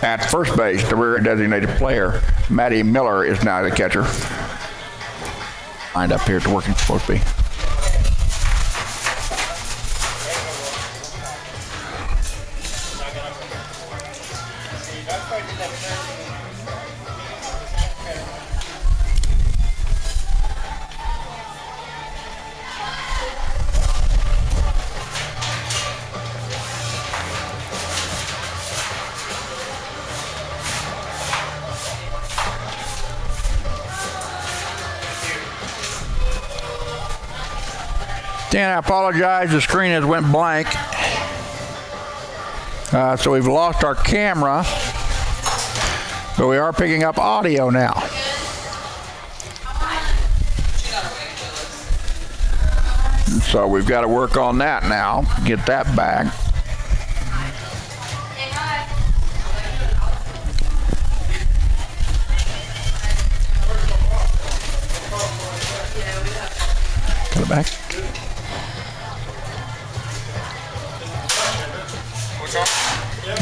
At first base, the rear designated player, Matty Miller, is now the catcher. Lined up here to working supposed to be. Dan, I apologize. The screen has went blank. So we've lost our camera, but we are picking up audio now. So we've got to work on that now, get that back. Got it back.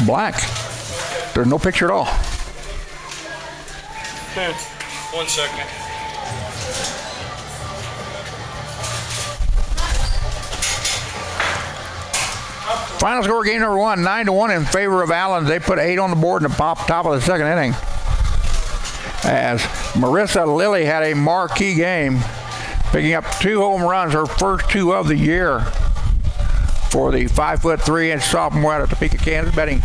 Black. There's no picture at all. 1 second. Final score, game number 1, 9-1 in favor of Allen. They put 8 on the board in the top of the second inning. As Marissa Lilly had a marquee game, picking up 2 home runs, her first 2 of the year, for the 5'3" sophomore out of Topeka, Kansas, batting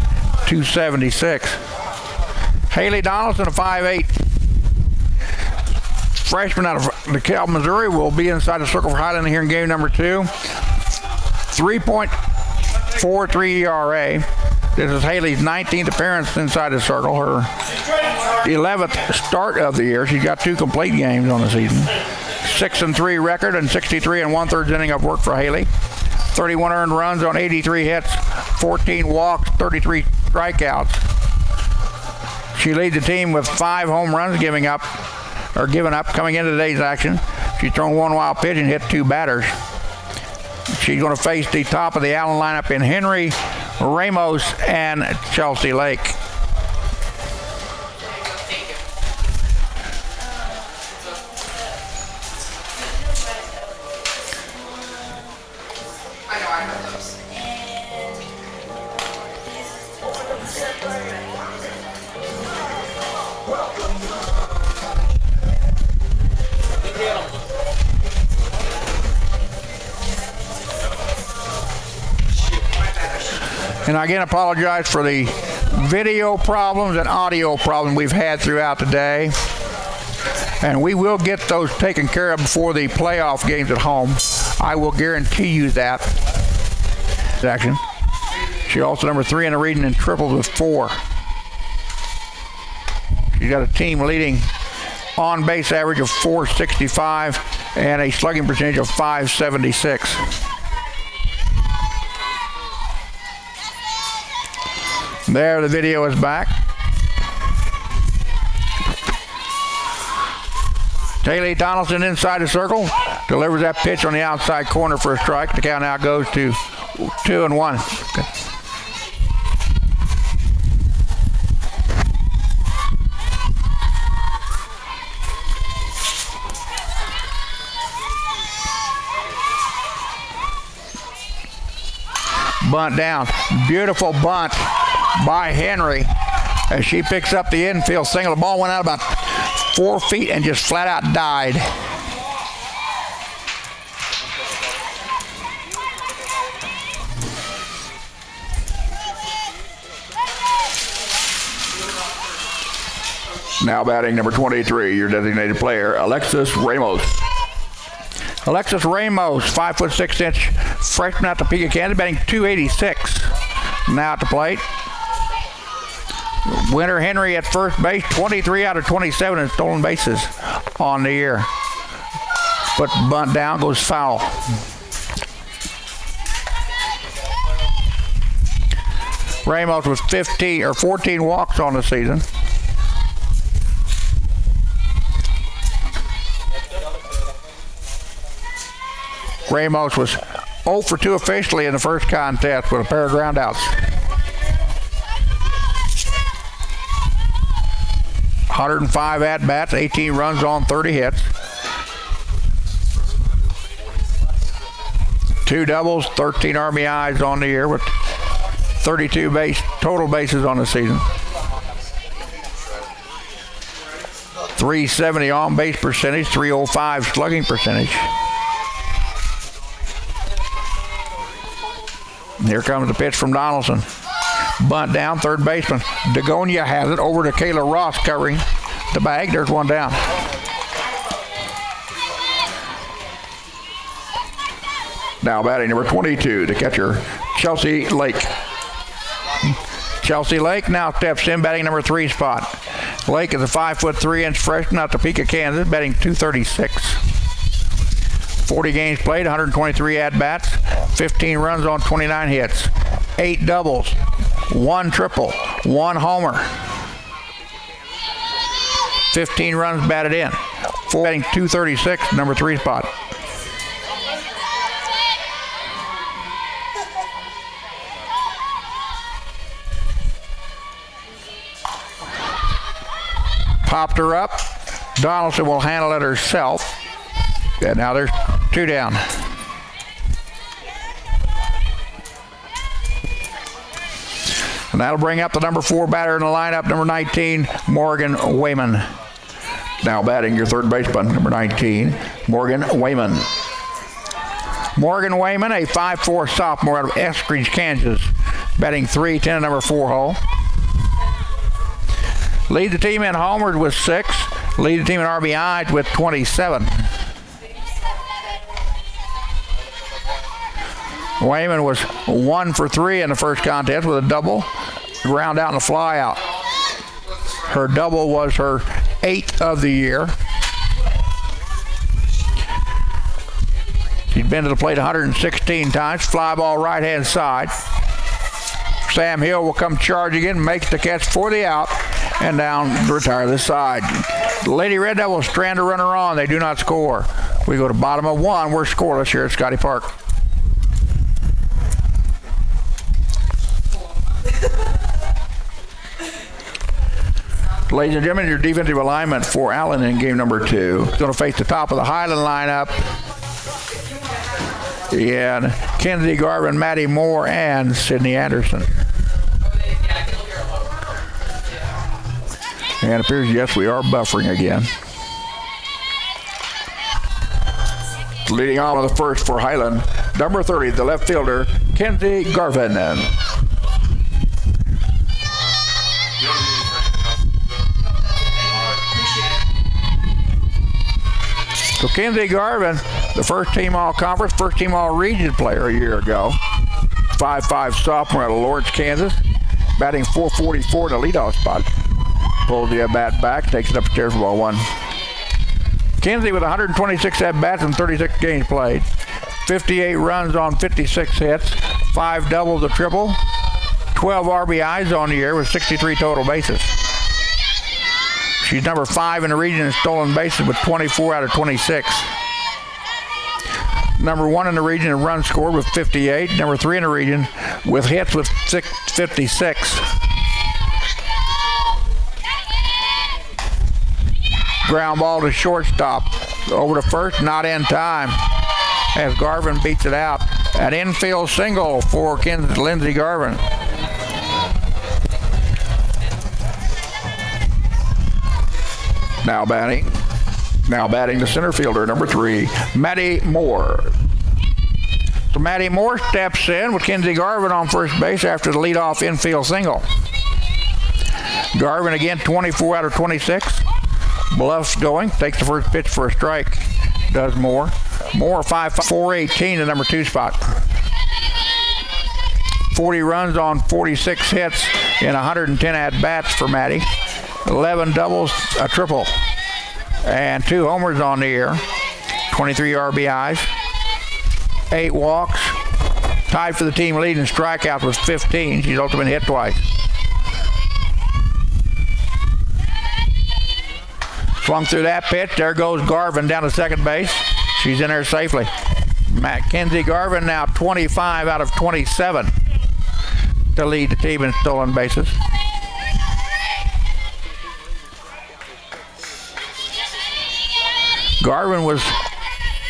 .276. Haley Donaldson, a 5'8" freshman out of DeKalb, Missouri, will be inside the circle for Highland here in game number 2. 3.43 ERA. This is Haley's 19th appearance inside the circle, her 11th start of the year. She's got 2 complete games on the season. 6-3 record and 63 1/3 inning of work for Haley. 31 earned runs on 83 hits, 14 walks, 33 strikeouts. She leads the team with 5 home runs given up coming into today's action. She's thrown 1 wild pitch and hit 2 batters. She's going to face the top of the Allen lineup in Henry, Ramos, and Chelsea Lake. And I again apologize for the video problems and audio problems we've had throughout the day. And we will get those taken care of before the playoff games at home. I will guarantee you that. Action. She also number 3 in the reading and triples with 4. She's got a team leading on base average of .465 and a slugging percentage of .576. There, the video is back. Haley Donaldson inside the circle, delivers that pitch on the outside corner for a strike. The count now goes to 2-1. Good. Bunt down. Beautiful bunt by Henry as she picks up the infield single. The ball went out about 4 feet and just flat out died. Now batting number 23, your designated player, Alexis Ramos. Alexis Ramos, 5'6" freshman out of Topeka, Kansas, batting .286. Now at the plate. Winter Henry at first base, 23 out of 27 in stolen bases on the year. But bunt down, goes foul. Ramos with 14 walks on the season. Ramos was 0 for 2 officially in the first contest with a pair of groundouts. 105 at-bats, 18 runs on 30 hits. 2 doubles, 13 RBIs on the year with 32 total bases on the season. 370 on-base percentage, 305 slugging percentage. And here comes the pitch from Donaldson. Bunt down, third baseman. Dagonia has it over to Kayla Ross covering the bag. There's one down. Now batting number 22, the catcher, Chelsea Lake. Chelsea Lake now steps in, batting number 3 spot. Lake is a 5'3" freshman out of Topeka, Kansas, batting .236. 40 games played, 123 at-bats, 15 runs on 29 hits, 8 doubles, 1 triple, 1 homer. 15 runs batted in. Batting .236, number 3 spot. Popped her up. Donaldson will handle it herself. And now there's 2 down. And that'll bring up the number 4 batter in the lineup, number 19, Morgan Wayman. Now batting your third baseman, number 19, Morgan Wayman. Morgan Wayman, a 5'4" sophomore out of Eskridge, Kansas, batting .310, number 4 hole. Lead the team in homers with 6. Lead the team in RBIs with 27. Wayman was 1 for 3 in the first contest with a double, ground out and a fly out. Her double was her 8th of the year. She's been to the plate 116 times. Fly ball right hand side. Sam Hill will come charging in, makes the catch for the out, and down to retire this side. The Lady Red Devils strand a runner on. They do not score. We go to bottom of 1. We're scoreless here at Scotty Park. Ladies and gentlemen, your defensive alignment for Allen in game number 2. Going to face the top of the Highland lineup. And Kenzie Garvin, Maddie Moore, and Sydney Anderson. And it appears, yes, we are buffering again. Leading on with the first for Highland, number 30, the left fielder, Kenzie Garvin. So Kenzie Garvin, the first team all-conference, first team all-region player a year ago. 5'5" sophomore out of Lawrence, Kansas. Batting .444 in the leadoff spot. Pulls the at-bat back, takes it upstairs for ball 1. Kenzie with 126 at-bats and 36 games played. 58 runs on 56 hits. 5 doubles, a triple. 12 RBIs on the year with 63 total bases. She's number 5 in the region in stolen bases with 24 out of 26. Number 1 in the region in runs scored with 58. Number 3 in the region with hits with 56. Ground ball to shortstop. Over to first, not in time. As Garvin beats it out. An infield single for Lindsey Garvin. Now batting the center fielder, number 3, Maddie Moore. So Maddie Moore steps in with Kenzie Garvin on first base after the leadoff infield single. Garvin again, 24 out of 26. Bluffs going, takes the first pitch for a strike. Does Moore. Moore 5'4", the number 2 spot. 40 runs on 46 hits in 110 at-bats for Maddie. 11 doubles, a triple, and 2 homers on the year. 23 RBIs, 8 walks, tied for the team lead in strikeouts with 15. She's also been hit twice. Swung through that pitch. There goes Garvin down to second base. She's in there safely. Mackenzie Garvin now 25 out of 27 to lead the team in stolen bases. Garvin was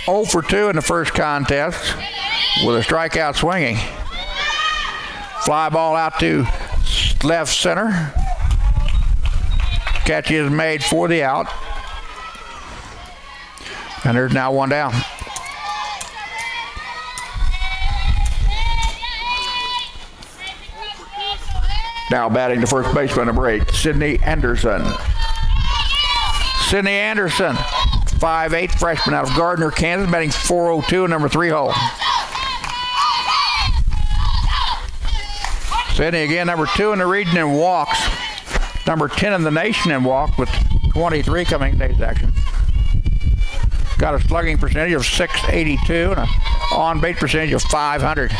0 for 2 in the first contest with a strikeout swinging. Fly ball out to left center. Catch is made for the out. And there's now one down. Now batting the first baseman, number 8, Sydney Anderson. Sydney Anderson, 5'8", freshman out of Gardner, Kansas, batting .402 in number 3 hole. Sydney again, number 2 in the region in walks, number 10 in the nation in walk with 23 coming in today's action. Got a slugging percentage of .682 and an on-base percentage of .500.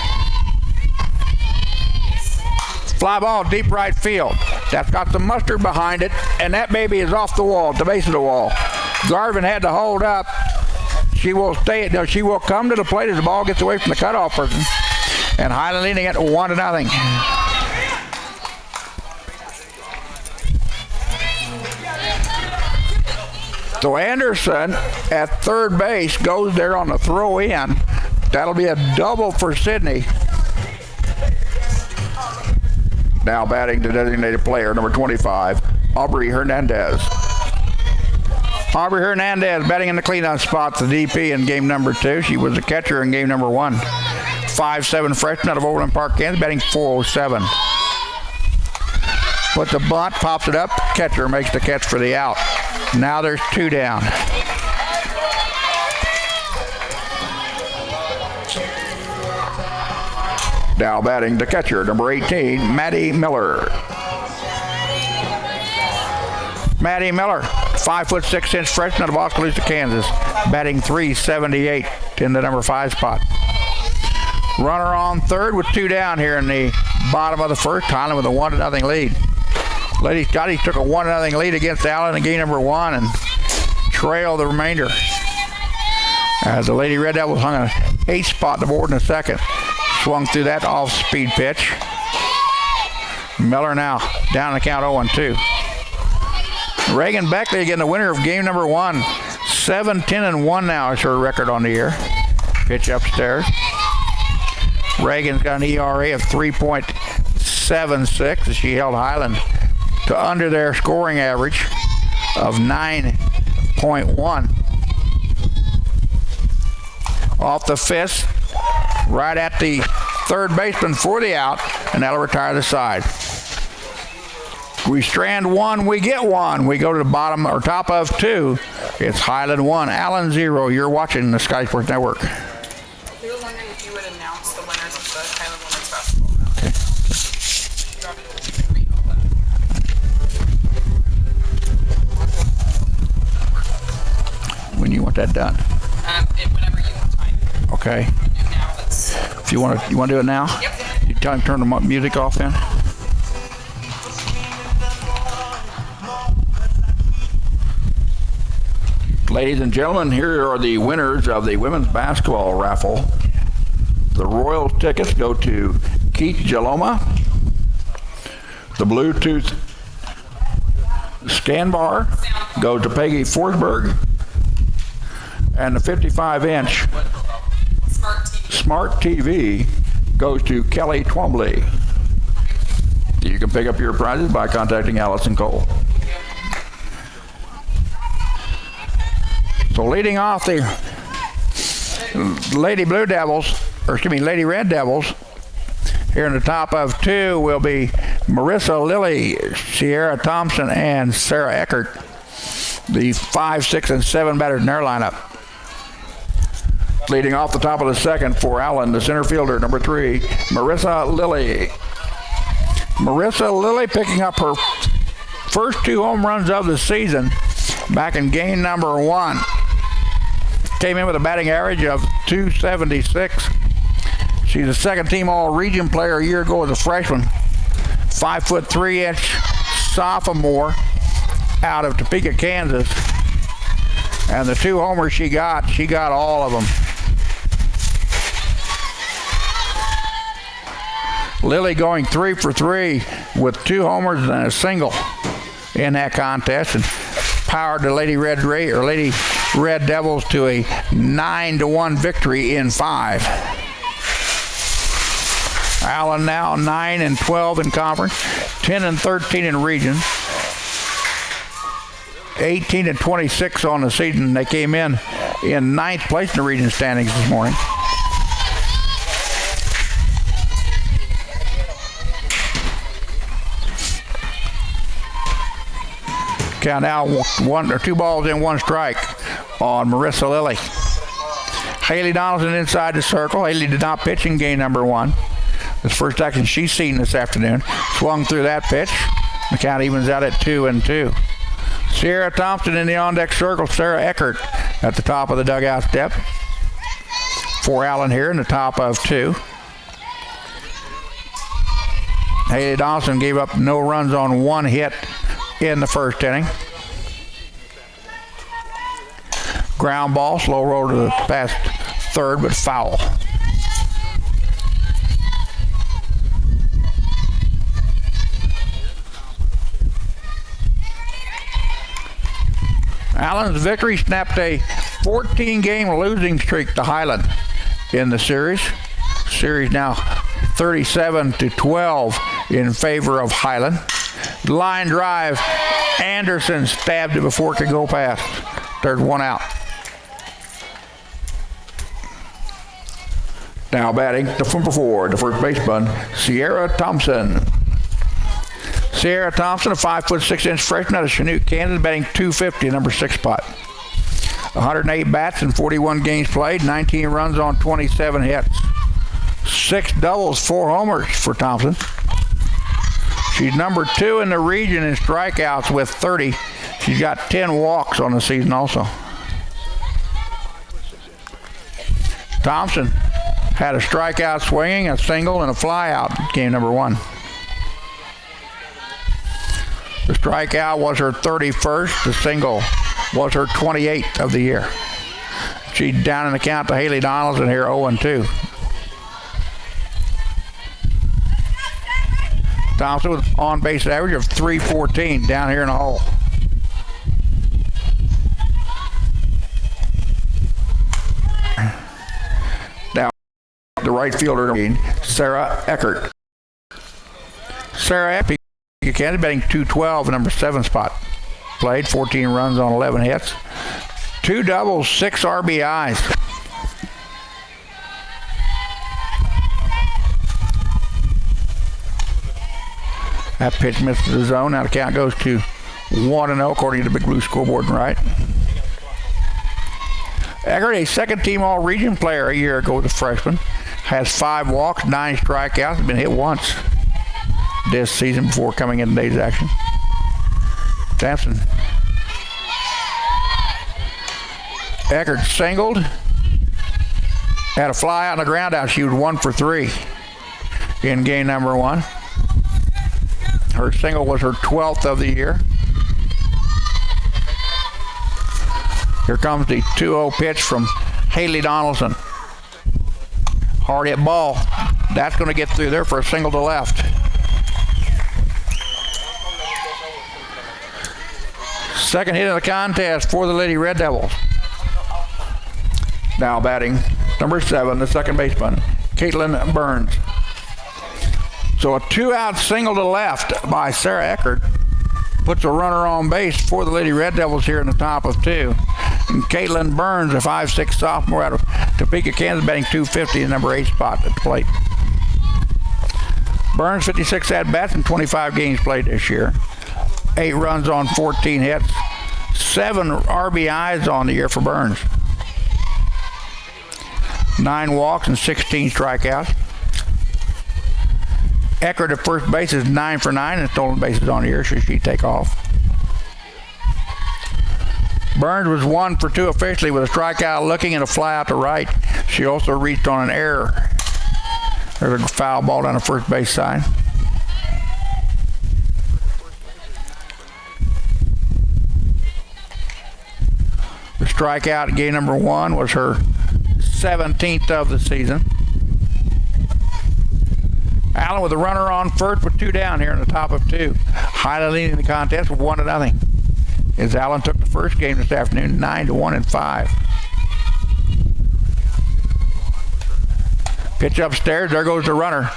Fly ball deep right field. That's got some mustard behind it, and that baby is off the wall, at the base of the wall. Garvin had to hold up. She will stay. No, she will come to the plate as the ball gets away from the cutoff person. And Highland leading it 1-0. So Anderson at third base goes there on the throw in. That'll be a double for Sydney. Now batting the designated player, number 25, Aubrey Hernandez. Aubrey Hernandez batting in the cleanup spot, the DP in game number 2. She was the catcher in game number 1. 5'7" freshman out of Overland Park, Kansas, batting .407. Put the bunt, pops it up, catcher makes the catch for the out. Now there's 2 down. Now batting the catcher, number 18, Maddie Miller. Maddie Miller, 5'6" freshman out of Oskaloosa, Kansas, batting .378 in the number 5 spot. Runner on third with 2 down here in the bottom of the first. Highland with a 1-0 lead. Lady Scotty took a 1-0 lead against Allen in game number 1 and trailed the remainder. As the Lady Red Devils hung an 8th spot on the board in the second. Swung through that off-speed pitch. Miller now down the count 0-2. Reagan Beckley again, the winner of game number 1. 7-10-1 now is her record on the year. Pitch upstairs. Reagan's got an ERA of 3.76 as she held Highland to under their scoring average of 9.1. Off the fist, right at the third baseman for the out, and that'll retire the side. We strand 1, we get 1. We go to the bottom or top of 2. It's Highland 1, Allen 0. You're watching the Sky Sports Network. We were wondering if you would announce the winners of the Highland Women's Basketball. Okay. When you want that done? Whenever you have time. Okay. Now, If you want to do it now? Yep. You tell him to turn the music off then. Ladies and gentlemen, here are the winners of the women's basketball raffle. The Royal tickets go to Keith Jaloma. The Bluetooth scan bar goes to Peggy Forsberg. And the 55-inch Smart TV goes to Kelly Twombly. You can pick up your prizes by contacting Allison Cole. So leading off the Lady Red Devils, here in the top of 2 will be Marissa Lilly, Sierra Thompson, and Sarah Eckert, the 5, 6, and 7 batters in their lineup. Leading off the top of the second for Allen, the center fielder, number 3, Marissa Lilly. Marissa Lilly picking up her first 2 home runs of the season back in game number 1. Came in with a batting average of .276. She's a second-team All-Region player a year ago as a freshman. 5'3" sophomore out of Topeka, Kansas. And the 2 homers she got all of them. Lily going 3 for 3 with 2 homers and a single in that contest. And powered the Lady Red Devils to a 9-1 victory in 5. Allen now 9-12 in conference, 10-13 in region, 18-26 on the season. They came in 9th place in the region standings this morning. Count now 2 balls in 1 strike on Marissa Lilly. Haley Donaldson inside the circle. Haley did not pitch in game number 1. This first action she's seen this afternoon. Swung through that pitch. The count evens out at 2-2. Sierra Thompson in the on-deck circle. Sarah Eckert at the top of the dugout step. For Allen here in the top of 2. Haley Donaldson gave up no runs on 1 hit in the first inning. Ground ball, slow roll to the past third, but foul. Allen's victory snapped a 14-game losing streak to Highland in the series. Series now 37-12 in favor of Highland. Line drive, Anderson stabbed it before it could go past. There's 1 out. Now batting the number 4, the first baseman, Sierra Thompson. Sierra Thompson, a 5'6" freshman out of Chanute, Kansas, batting .250, number 6 spot. 108 bats in 41 games played, 19 runs on 27 hits. 6 doubles, 4 homers for Thompson. She's number 2 in the region in strikeouts with 30. She's got 10 walks on the season also. Thompson had a strikeout swinging, a single, and a flyout in game number 1. The strikeout was her 31st. The single was her 28th of the year. She's down in the count to Haley Donaldson here, 0-2. Thompson with on-base average of .314 down here in the hole. Now, the right fielder, Sarah Eckert. Sarah Eckert, Kansas, batting .212, number 7 spot. Played 14 runs on 11 hits. 2 doubles, 6 RBIs. That pitch missed the zone. Now the count goes to 1-0 according to the Big Blue scoreboard right. Eckert, a second-team All-Region player a year ago as a freshman, has 5 walks, 9 strikeouts, has been hit once this season before coming in today's action. Thompson. Eckert singled, had a fly out and a ground out. She was 1 for 3 in game number 1. Her single was her 12th of the year. Here comes the 2-0 pitch from Haley Donaldson. Hard hit ball. That's going to get through there for a single to left. Second hit of the contest for the Lady Red Devils. Now batting number 7, the second baseman, Caitlin Burns. So a 2-out single to left by Sarah Eckert puts a runner on base for the Lady Red Devils here in the top of 2. And Caitlin Burns, a 5'6" sophomore out of Topeka, Kansas, batting .250, the number 8 spot at the plate. Burns, 56 at-bats in 25 games played this year. 8 runs on 14 hits. 7 RBIs on the year for Burns. 9 walks and 16 strikeouts. Eckert at first base is 9 for 9 and stolen bases on the year, so she take off. Burns was 1 for 2 officially with a strikeout looking and a fly out to right. She also reached on an error. There's a foul ball down the first base side. The strikeout in game number 1 was her 17th of the season. Allen with a runner on first with 2 down here in the top of 2. Highland leading the contest with 1-0. as Allen took the first game this afternoon, 9-1 and 5. Pitch upstairs, there goes the runner.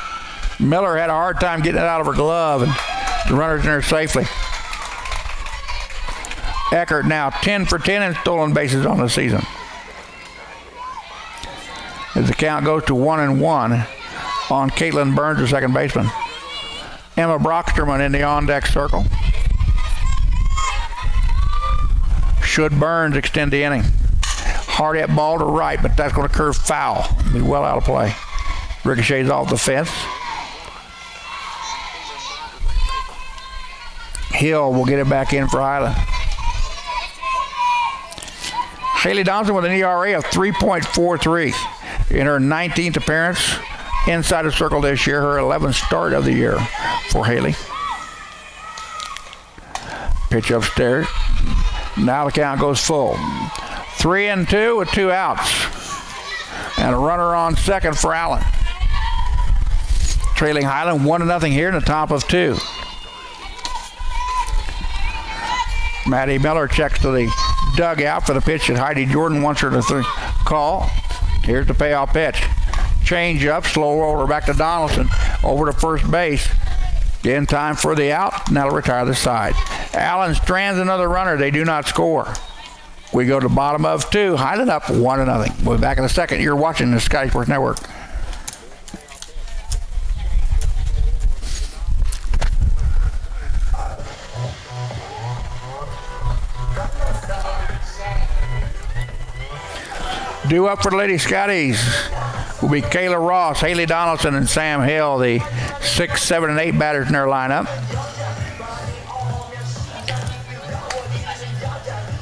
Miller had a hard time getting it out of her glove, and the runner's in there safely. Eckert now 10 for 10 in stolen bases on the season. As the count goes to 1-1 on Caitlin Burns, the second baseman. Emma Brocksterman in the on-deck circle. Should Burns extend the inning. Hard hit ball to right, but that's going to curve foul. Be well out of play. Ricochets off the fence. Hill will get it back in for Highland. Haley Donaldson with an ERA of 3.43 in her 19th appearance inside the circle this year, her 11th start of the year for Haley. Pitch upstairs. Now the count goes full. 3-2 with 2 outs. And a runner on second for Allen. Trailing Highland 1-0 here in the top of 2. Maddie Miller checks to the dugout for the pitch that Heidi Jordan wants her to call. Here's the payoff pitch. Change up, slow roller back to Donaldson over to first base. In time for the out, and that'll retire the side. Allen strands another runner. They do not score. We go to the bottom of 2. Highland up 1-0. We'll be back in a second. You're watching the Sky Sports Network. Due up for the Lady Scotties will be Kayla Ross, Haley Donaldson, and Sam Hill, the 6, 7, and 8 batters in their lineup.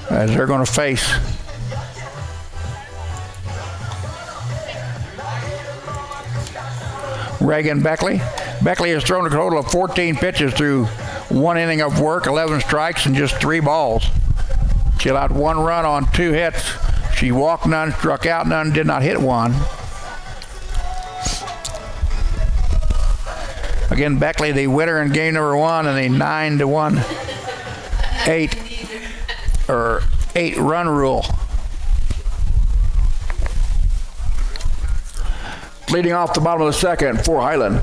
As they're going to face Reagan Beckley. Beckley has thrown a total of 14 pitches through 1 inning of work, 11 strikes, and just 3 balls. She allowed 1 run on 2 hits. She walked none, struck out none, did not hit 1. Again, Beckley, the winner in game number 1 and the 9-1, 8-run rule. Leading off the bottom of the second for Highland,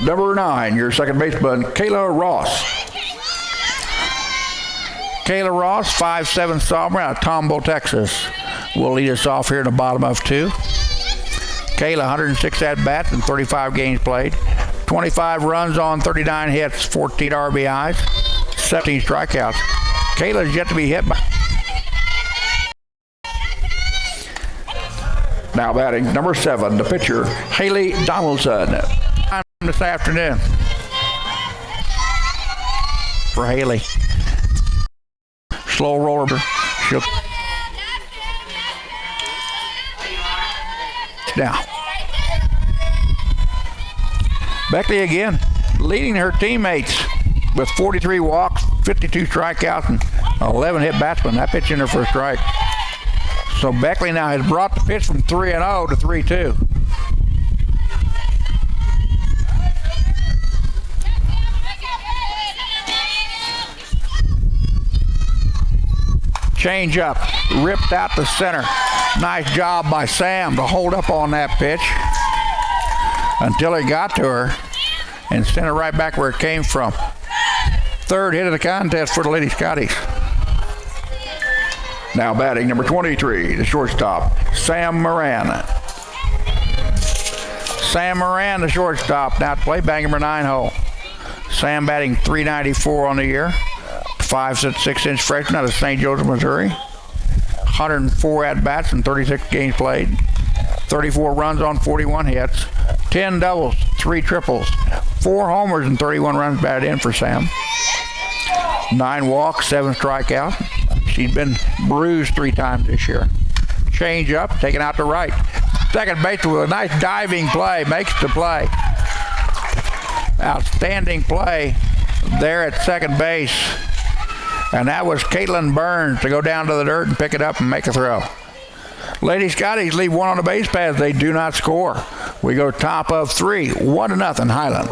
number 9, your second baseman, Kayla Ross. Kayla Ross, 5'7" sophomore out of Tomball, Texas, will lead us off here in the bottom of 2. Kayla, 106 at-bats and 35 games played. 25 runs on 39 hits, 14 RBIs, 17 strikeouts. Kayla is yet to be hit by. Now batting, number 7, the pitcher, Haley Donaldson. Time this afternoon for Haley. Slow roller. She'll now. Beckley again, leading her teammates with 43 walks, 52 strikeouts, and 11 hit batsmen. That pitch in her for a strike. So Beckley now has brought the pitch from 3-0 to 3-2. Change up, ripped out the center. Nice job by Sam to hold up on that pitch until he got to her and sent it right back where it came from. Third hit of the contest for the Lady Scotties. Now batting, number 23, the shortstop, Sam Moran. Sam Moran, the shortstop, now to play, bag number 9 hole. Sam batting .394 on the year. 5'6" freshman out of St. Joseph, Missouri. 104 at-bats and 36 games played. 34 runs on 41 hits. 10 doubles, 3 triples, 4 homers, and 31 runs batted in for Sam. 9 walks, 7 strikeouts. She's been bruised 3 times this year. Change up, taken out to right. Second base with a nice diving play, makes the play. Outstanding play there at second base. And that was Caitlin Burns to go down to the dirt and pick it up and make a throw. Lady Scotties leave 1 on the base paths. They do not score. We go top of 3, 1-0 Highland.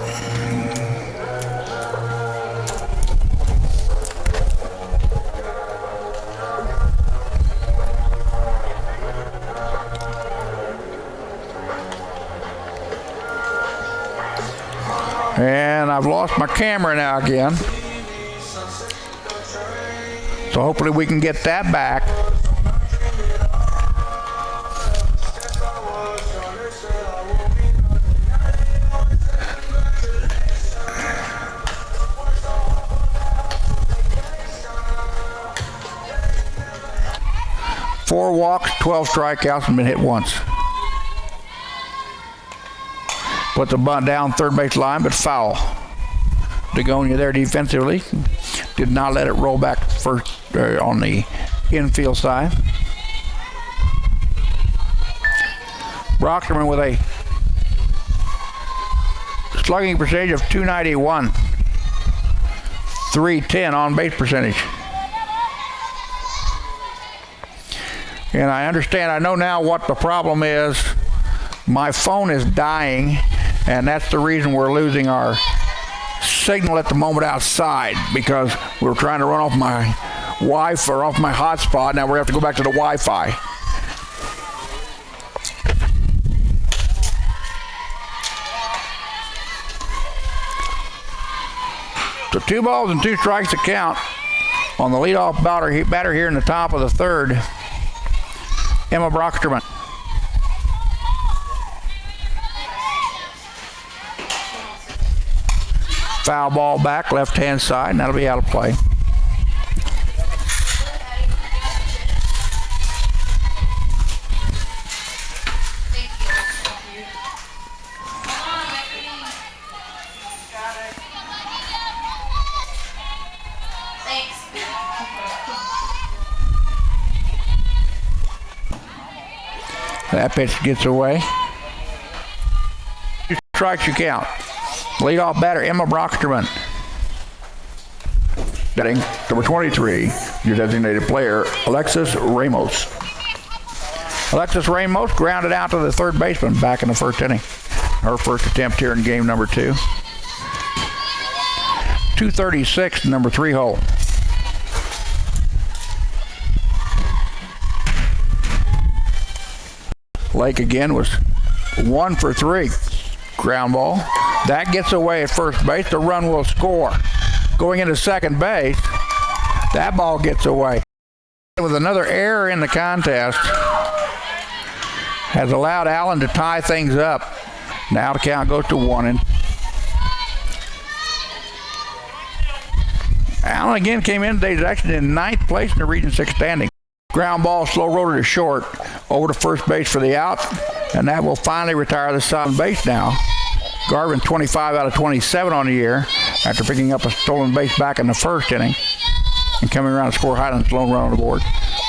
I've lost my camera now again. So hopefully we can get that back. Four walks, 12 strikeouts, and been hit once. Put the bunt down third base line, but foul. Degonia there defensively. Did not let it roll back first on the infield side. Brocksterman with a slugging percentage of .291. .310 on base percentage. And I understand, I know now what the problem is. My phone is dying, and that's the reason we're losing our signal at the moment outside, because we're trying to run off my Wi-Fi or off my hotspot. Now we have to go back to the Wi-Fi. So 2 balls and 2 strikes to count on the leadoff batter here in the top of the third, Emma Brocksterman. Foul ball back, left-hand side, and that'll be out of play. That pitch gets away. 2 strikes you count. Leadoff batter, Emma Brocksterman. Batting, number 23, your designated player, Alexis Ramos. Alexis Ramos grounded out to the third baseman back in the first inning. Her first attempt here in game number 2. 236, number 3 hole. Lake again was 1 for 3. Ground ball. That gets away at first base. The run will score. Going into second base, that ball gets away. With another error in the contest, has allowed Allen to tie things up. Now the count goes to 1. And Allen again came in today's action in 9th place in the Region 6 standing. Ground ball, slow roller to short, over to first base for the out, and that will finally retire the side base now. Garvin 25 out of 27 on the year after picking up a stolen base back in the first inning and coming around to score Highland's lone run on the board.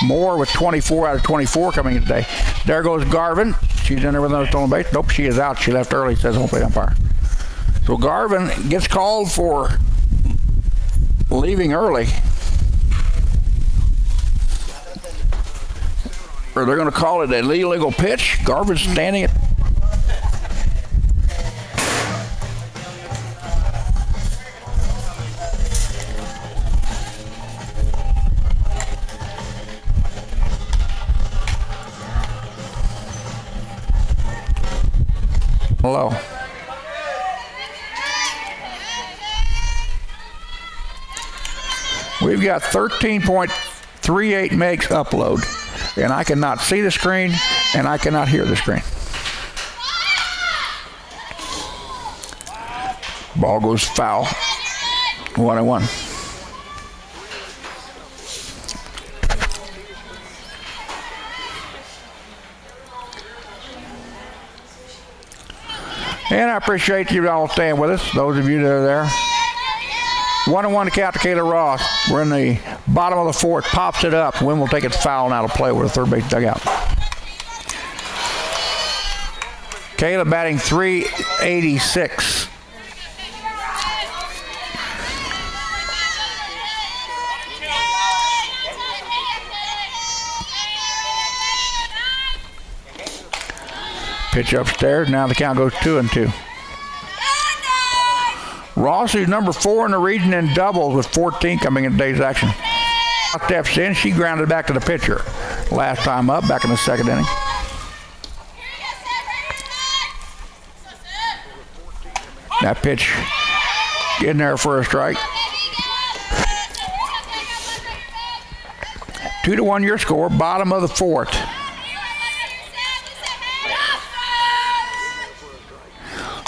Moore with 24 out of 24 coming in today. There goes Garvin. She's in there with another stolen base. Nope, she is out. She left early, says home plate umpire. So Garvin gets called for leaving early. Or they're going to call it an illegal pitch. Garvin's standing at hello. We've got 13.38 megs upload, and I cannot see the screen, and I cannot hear the screen. Ball goes foul. 1-1. And I appreciate you all staying with us, those of you that are there. 1-1 to count to Kayla Ross. We're in the bottom of the fourth. Pops it up. Wynn will take it foul and out of play with a third base dugout. Kayla batting .386. Pitch upstairs. Now the count goes 2-2. Ross is number 4 in the region in doubles with 14 coming in today's action. Steps in. She grounded back to the pitcher. Last time up, back in the second inning. That pitch in there for a strike. 2-1 your score, bottom of the fourth.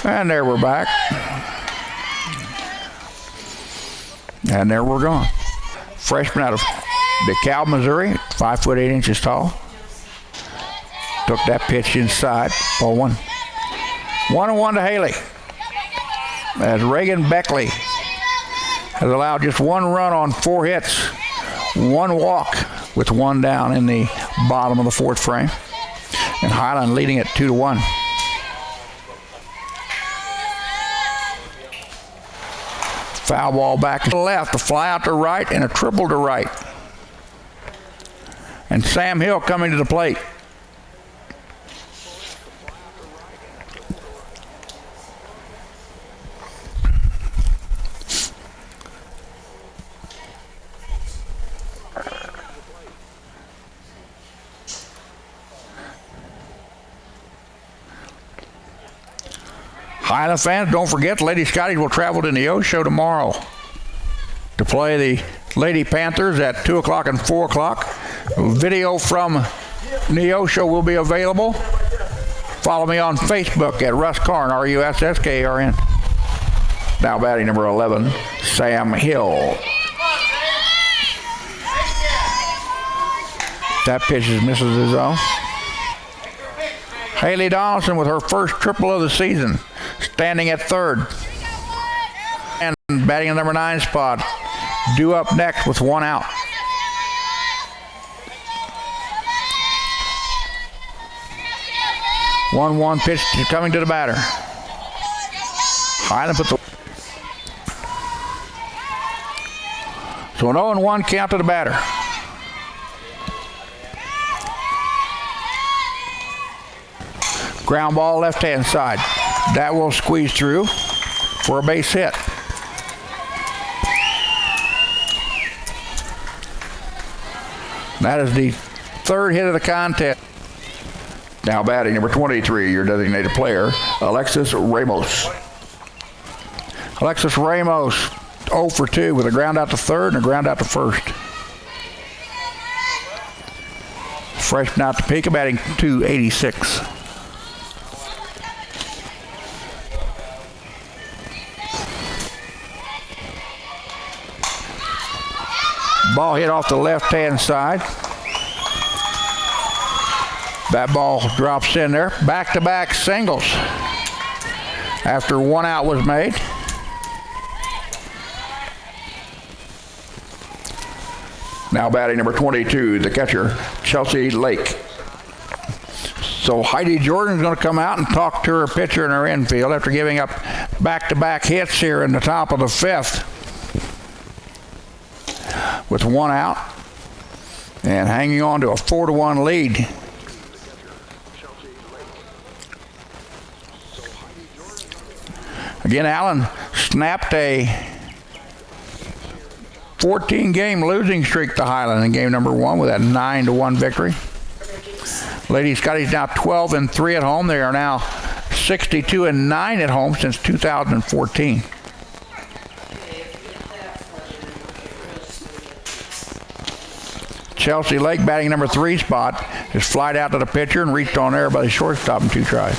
And there we're back. And there we're gone. Freshman out of DeKalb, Missouri, 5 foot 8 inches tall. Took that pitch inside, ball one. 1-1 to Haley. As Reagan Beckley has allowed just one run on 4 hits, 1 walk with 1 down in the bottom of the fourth frame. And Highland leading it 2-1. Foul ball back to the left, a fly out to right, and a triple to right. And Sam Hill coming to the plate. Highland fans, don't forget, the Lady Scotties will travel to Neosho tomorrow to play the Lady Panthers at 2 o'clock and 4 o'clock. Video from Neosho will be available. Follow me on Facebook at Russ Karn, RUSSKRN. Now batting number 11, Sam Hill. That pitch misses his own. Haley Donaldson with her first triple of the season, standing at third. And batting in number 9 spot, due up next with 1 out. One pitch coming to the batter. Highland put the... So an 0-1 count to the batter. Ground ball left-hand side. That will squeeze through for a base hit. That is the 3rd hit of the contest. Now batting number 23, your designated player, Alexis Ramos. Alexis Ramos, 0 for 2 with a ground out to third and a ground out to first. Freshman out to Topeka, batting .286. Ball hit off the left-hand side. That ball drops in there. Back-to-back singles after 1 out was made. Now batting number 22, the catcher, Chelsea Lake. So Heidi Jordan's going to come out and talk to her pitcher in her infield after giving up back-to-back hits here in the top of the 5th. With 1 out and hanging on to a 4-1 lead. Again, Allen snapped a 14-game losing streak to Highland in game number 1 with that 9-1 victory. Lady Scotties now 12-3 at home. They are now 62-9 at home since 2014. Chelsea Lake batting number 3 spot is flied out to the pitcher and reached on there by the shortstop in 2 tries.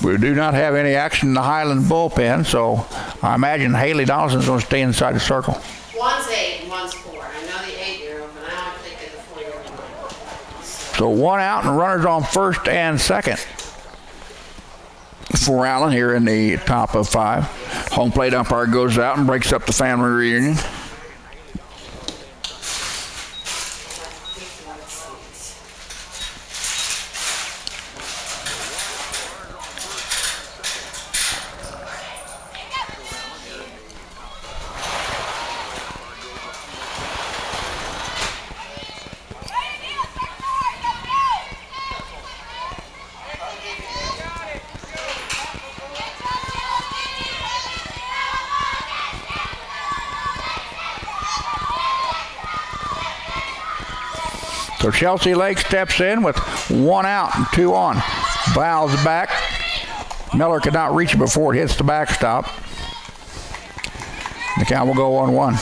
We do not have any action in the Highland bullpen, so I imagine Haley Donaldson's going to stay inside the circle. One's 8 and one's 4. I know the 8-year-old, but I don't think the 4-year-old. So 1 out and runners on first and second for Allen here in the top of 5. Home plate umpire goes out and breaks up the family reunion. So Chelsea Lake steps in with 1 out and 2 on. Bows back. Miller could not reach it before it hits the backstop. The count will go 1-1.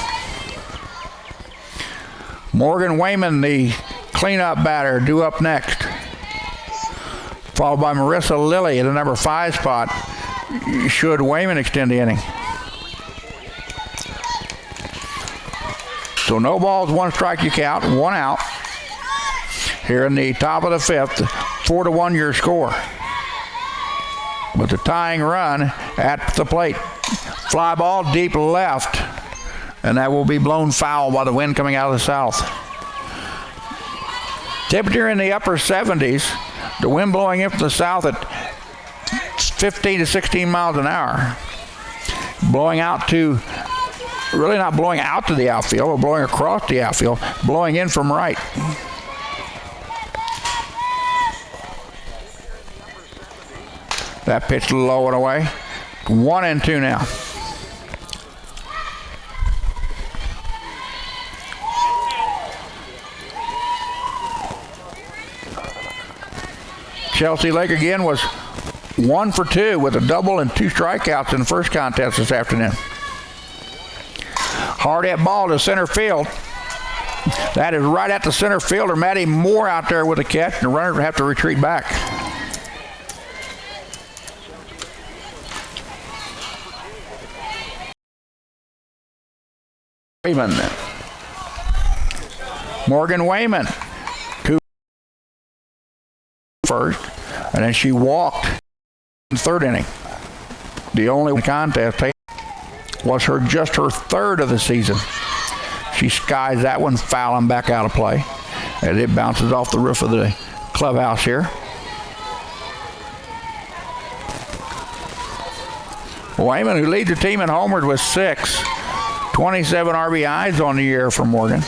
Morgan Wayman, the cleanup batter, due up next. Followed by Marissa Lilly at the number 5 spot. Should Wayman extend the inning. So no balls, 1 strike you count, 1 out. Here in the top of the 5th, 4-1 your score. With the tying run at the plate. Fly ball deep left. And that will be blown foul by the wind coming out of the south. Temperature in the upper 70s. The wind blowing in from the south at 15 to 16 miles an hour. Blowing out to, really not blowing out to the outfield, but blowing across the outfield, blowing in from right. That pitch low and away. 1-2 now. Chelsea Lake again was 1 for 2 with a double and 2 strikeouts in the first contest this afternoon. Hard hit ball to center field. That is right at the center fielder, Maddie Moore, out there with a catch, and the runner will have to retreat back. Wayman. Morgan Wayman. First, and then she walked in the 3rd inning. The only contest was just her 3rd of the season. She skies that one, fouling back out of play, and it bounces off the roof of the clubhouse here. Wayman, who leads the team in homers with 6, 27 RBIs on the year for Morgan.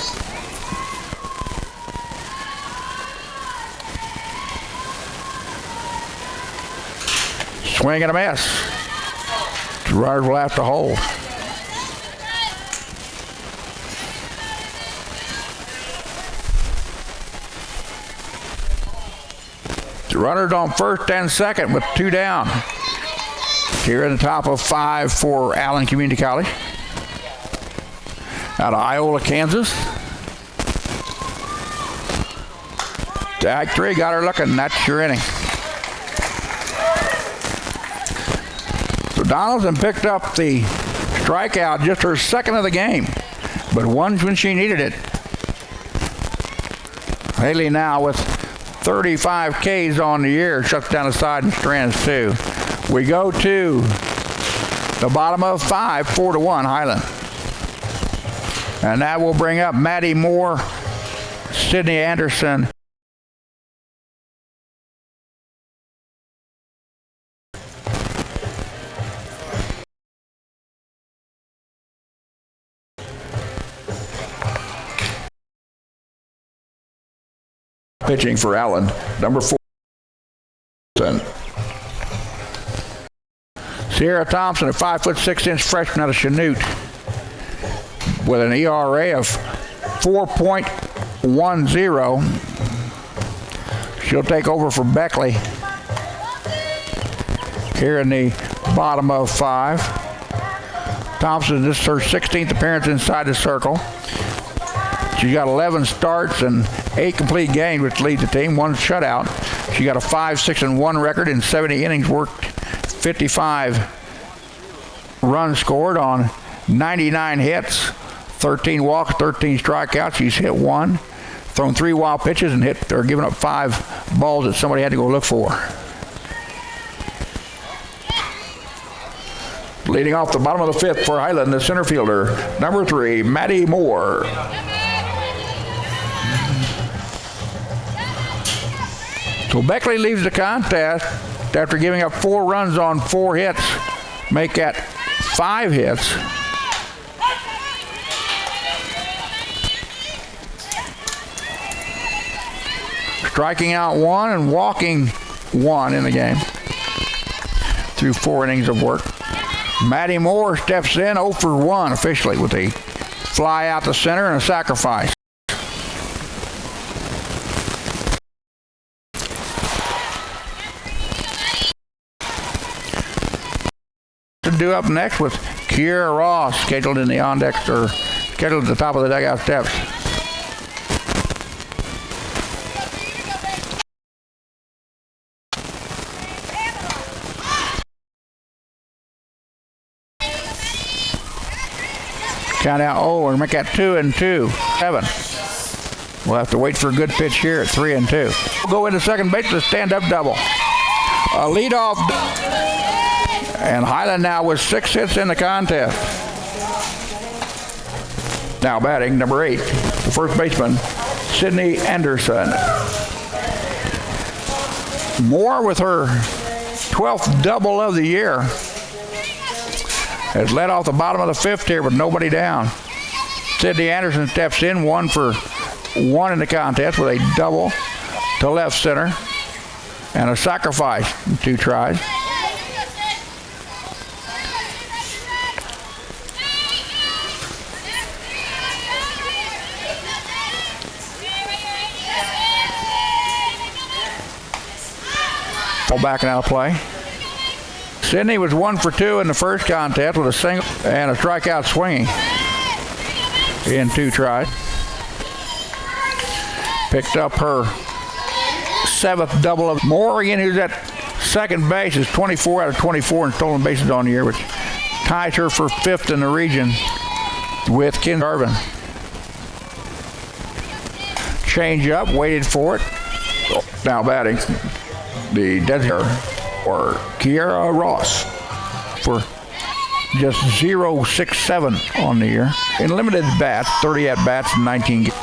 Swing and a miss. The runners will have to hold. The runners on first and second with 2 down. Here in the top of 5 for Allen Community College. Out of Iola, Kansas. Tag 3 got her looking. That's your inning. Donaldson picked up the strikeout, just her 2nd of the game, but one when she needed it. Haley now with 35 Ks on the year, shuts down the side and strands 2. We go to the bottom of 5, 4-1 Highland. And that will bring up Maddie Moore, Sydney Anderson, pitching for Allen, number 4. Sierra Thompson, a 5'6" freshman out of Chanute, with an ERA of 4.10. She'll take over for Beckley here in the bottom of 5. Thompson, this is her 16th appearance inside the circle. She's got 11 starts and 8 complete games, which leads the team, 1 shutout. She got a 5-6-1 record in 70 innings worked, 55 runs scored on 99 hits, 13 walks, 13 strikeouts. She's hit 1, thrown 3 wild pitches, and given up 5 balls that somebody had to go look for. Leading off the bottom of the 5th for Highland, the center fielder, number 3, Maddie Moore. So Beckley leaves the contest after giving up 4 runs on 4 hits, make that 5 hits. Striking out 1 and walking 1 in the game through 4 innings of work. Maddie Moore steps in 0 for 1 officially with a fly out the center and a sacrifice. to do up next with Kiera Ross, scheduled in the on-deck, or scheduled at the top of the dugout steps. Count out, we're make that 2-2. 7. We'll have to wait for a good pitch here at 3-2. We'll go into second base with a stand-up double. A leadoff. And Highland now with 6 hits in the contest. Now batting, number 8, the first baseman, Sydney Anderson. Moore with her 12th double of the year has led off the bottom of the 5th here with nobody down. Sydney Anderson steps in 1 for 1 in the contest with a double to left center and a sacrifice in 2 tries. Backing out of play. Sydney was 1 for 2 in the first contest with a single and a strikeout swinging in 2 tries. Picked up her 7th double of Morgan, who's at second base, is 24 out of 24 in stolen bases on the year, which ties her for 5th in the region with Ken Garvin. Change up, waited for it. Now batting, the designator or Kiera Ross for just 0.67 on the year. In limited bats, 30 at-bats in 19 games.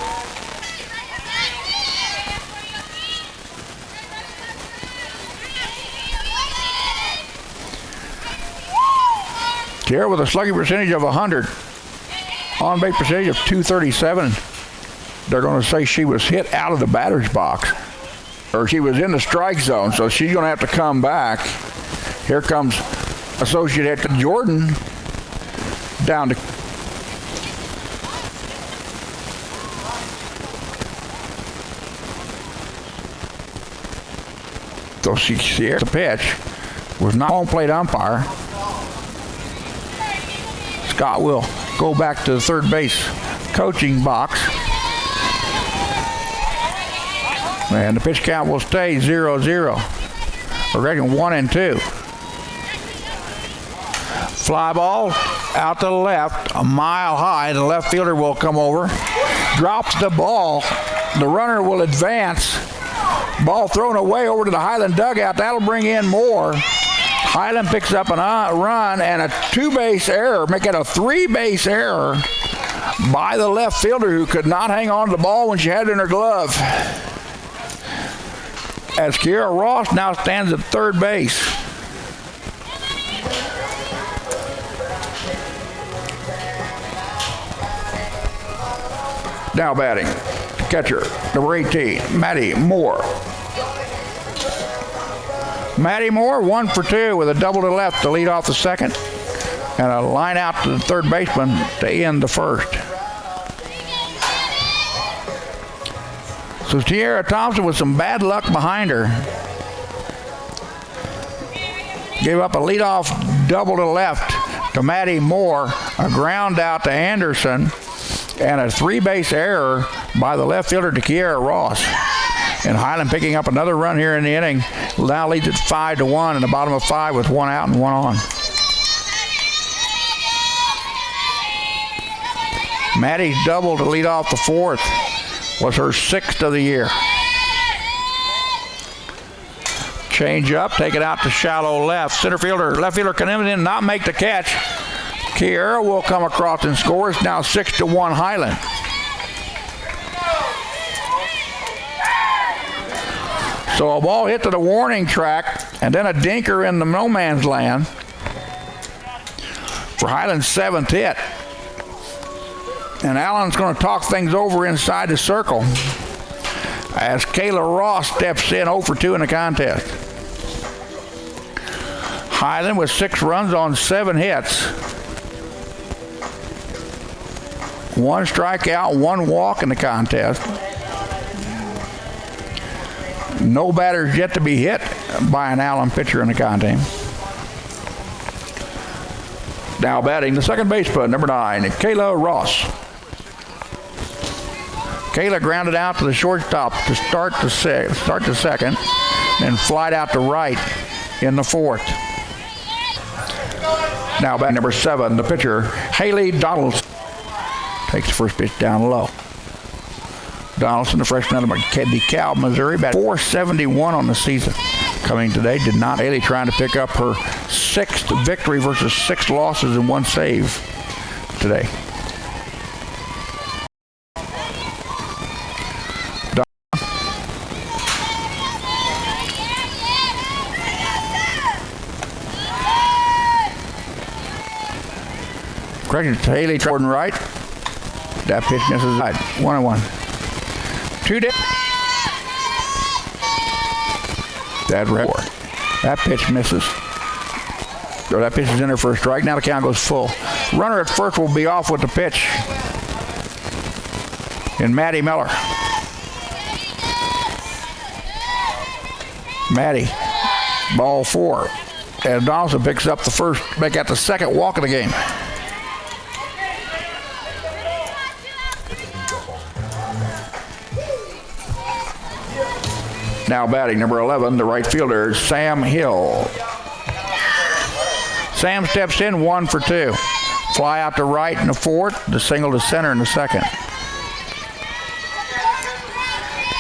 Kiera with a slugging percentage of 100. On-base percentage of 237. They're going to say she was hit out of the batter's box, or she was in the strike zone, so she's going to have to come back. Here comes associate head Jordan down to so she hears the pitch. Was not home plate umpire. Scott will go back to the third base coaching box. And the pitch count will stay 0-0. We're reckon 1-2. Fly ball out to the left, a mile high. The left fielder will come over, drops the ball. The runner will advance. Ball thrown away over to the Highland dugout. That'll bring in Moore. Highland picks up a run and a 2-base error, making a 3-base error by the left fielder, who could not hang on to the ball when she had it in her glove. As Kiera Ross now stands at third base. Now batting, catcher, number 18, Maddie Moore. Maddie Moore, 1 for 2 with a double to left to lead off the second, and a line out to the third baseman to end the first. So Tiara Thompson with some bad luck behind her. Gave up a leadoff double to left to Maddie Moore, a ground out to Anderson, and a 3-base error by the left fielder to Kiera Ross. And Highland picking up another run here in the inning. Now leads it 5-1 in the bottom of 5 with 1 out and 1 on. Maddie's double to lead off the fourth was her 6th of the year. Change up, take it out to shallow left. Left fielder can in, not make the catch. Kiera will come across and score. It's now 6-1 Highland. So a ball hit to the warning track, and then a dinker in the no man's land for Highland's 7th hit. And Allen's going to talk things over inside the circle as Kayla Ross steps in 0 for 2 in the contest. Highland with 6 runs on 7 hits. 1 strikeout, 1 walk in the contest. No batters yet to be hit by an Allen pitcher in the contest. Now batting the second baseman, number 9, Kayla Ross. Kayla grounded out to the shortstop to start the second, then flied out to right in the fourth. Now batting number 7, the pitcher, Haley Donaldson. Takes the first pitch down low. Donaldson, the freshman out of DeKalb, Missouri, batted .471 on the season. Coming today, did not. Haley trying to pick up her 6th victory versus 6 losses and 1 save today. Correction to Haley, Jordan right. That pitch misses right. 1-1. 2 down. That pitch misses. So that pitch is in there for a strike. Now the count goes full. Runner at first will be off with the pitch. And Maddie Miller. Maddie, ball 4. And Donaldson picks up the first, make out the second walk of the game. Now batting number 11, the right fielder, Sam Hill. Sam steps in 1 for 2. Fly out to right in the fourth, the single to center in the second.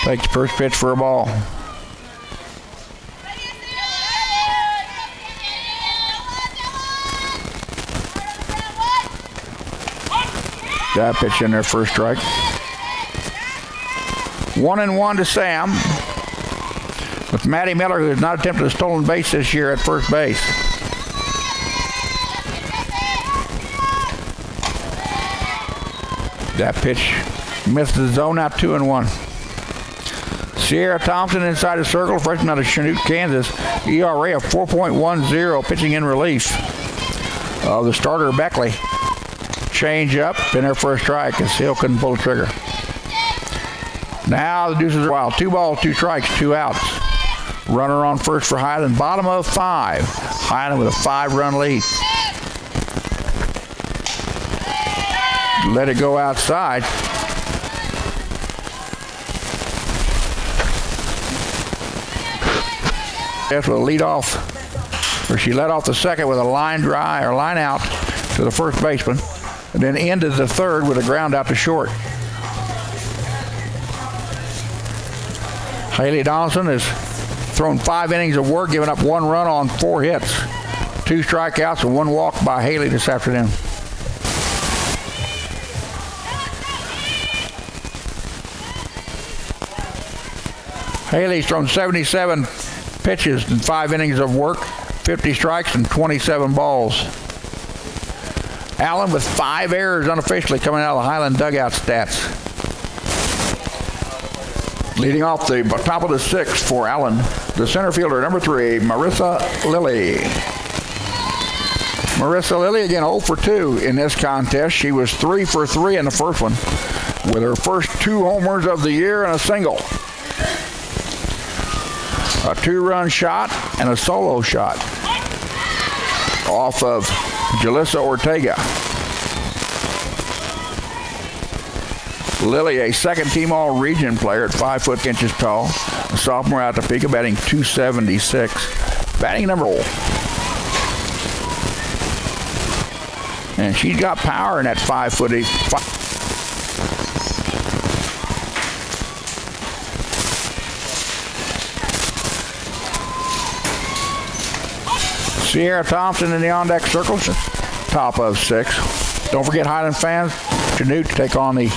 Takes the first pitch for a ball. That pitch in there for a strike. 1-1 to Sam. With Maddie Miller, who has not attempted a stolen base this year at first base. That pitch missed the zone out 2-1. Sierra Thompson inside the circle, freshman out of Chanute, Kansas. ERA of 4.10, pitching in relief of the starter Beckley. Change up, been there for a strike as Hill couldn't pull the trigger. Now the deuces are wild. 2 balls, 2 strikes, 2 outs. Runner on first for Highland, bottom of 5. Highland with a 5-run lead. Let it go outside. That's with a lead off, where she led off the second with a line out to the first baseman, and then ended the third with a ground out to short. Haley Donaldson has thrown 5 innings of work, giving up 1 run on 4 hits. 2 strikeouts and 1 walk by Haley this afternoon. Haley's thrown 77 pitches in 5 innings of work, 50 strikes and 27 balls. Allen with 5 errors unofficially coming out of the Highland dugout stats. Leading off the top of the 6th for Allen, the center fielder, number 3, Marissa Lilly. Marissa Lilly again 0 for 2 in this contest. She was 3 for 3 in the first one with her first 2 homers of the year and a single. A 2-run shot and a solo shot off of Jalissa Ortega. Lilly, a second-team All-Region player at 5 foot inches tall. A sophomore out of Topeka, batting .276. Batting number 4. And she's got power in that 5 foot. Sierra Thompson in the on-deck circle, top of 6. Don't forget, Highland fans, Chanute to take on the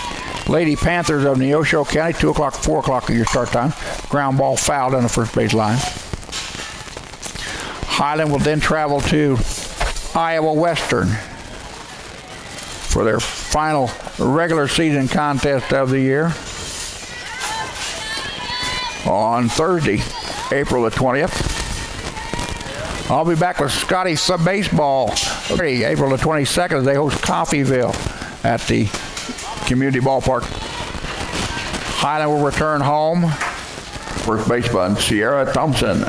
Lady Panthers of Neosho County, 2 o'clock, 4 o'clock of your start time. Ground ball fouled on the first base line. Highland will then travel to Iowa Western for their final regular season contest of the year on Thursday, April the 20th. I'll be back with Scotty Baseball April the 22nd as they host Coffeyville at the community ballpark. Highland will return home. First baseman, Sierra Thompson.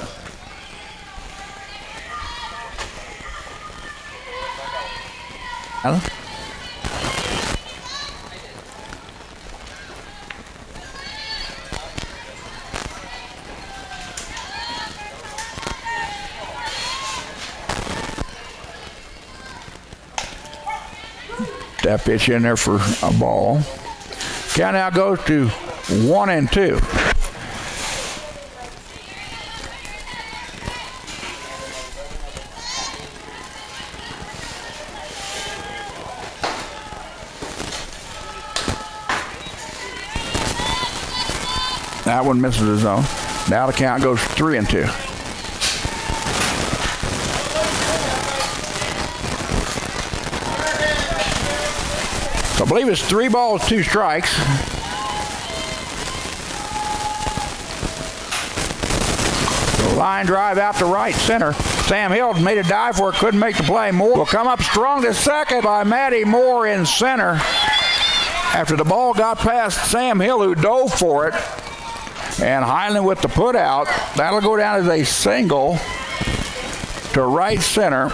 That pitch in there for a ball. Count now goes to 1-2. That one misses the zone. Now the count goes 3-2. So I believe it's 3 balls, 2 strikes. The line drive out to right center. Sam Hill made a dive for it, couldn't make the play. Moore will come up strong to second by Maddie Moore in center. After the ball got past Sam Hill, who dove for it. And Highland with the put out. That'll go down as a single to right center.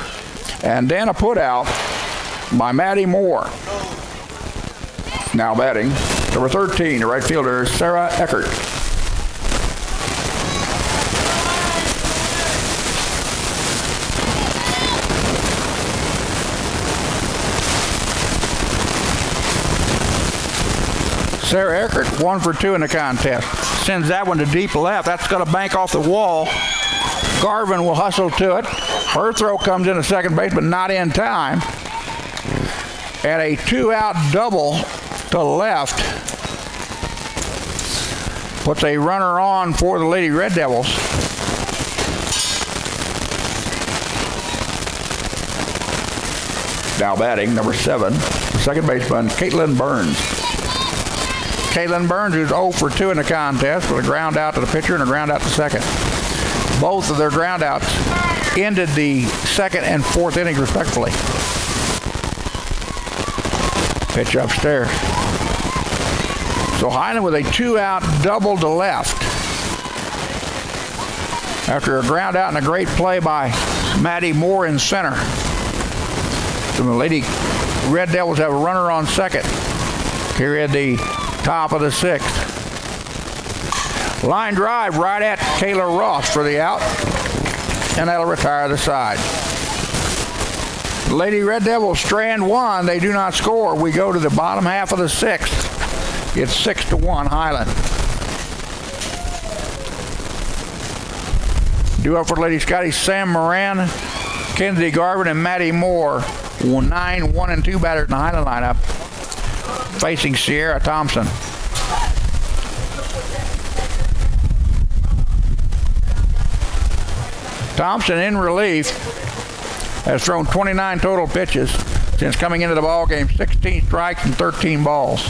And then a put out by Maddie Moore. Now batting, number 13, the right fielder, Sarah Eckert. Sarah Eckert, 1 for 2 in the contest. Sends that one to deep left. That's going to bank off the wall. Garvin will hustle to it. Her throw comes into second base, but not in time. And a 2-out double to left puts a runner on for the Lady Red Devils. Now batting, number 7, second baseman, Caitlin Burns. Caitlin Burns, who's 0 for 2 in the contest, with a ground out to the pitcher and a ground out to second. Both of their ground outs ended the second and fourth innings, respectively. Pitch upstairs. So Highland with a 2-out double to left. After a ground out and a great play by Maddie Moore in center. So the Lady Red Devils have a runner on second here at the top of the 6th. Line drive right at Kayla Ross for the out, and that'll retire the side. Lady Red Devils strand 1. They do not score. We go to the bottom half of the 6th. It's 6-1 Highland. Due up for the Lady Scotty, Sam Moran, Kenzie Garvin, and Maddie Moore. 9 1-2 batters in the Highland lineup. Facing Sierra Thompson. Thompson in relief has thrown 29 total pitches since coming into the ball game, 16 strikes and 13 balls.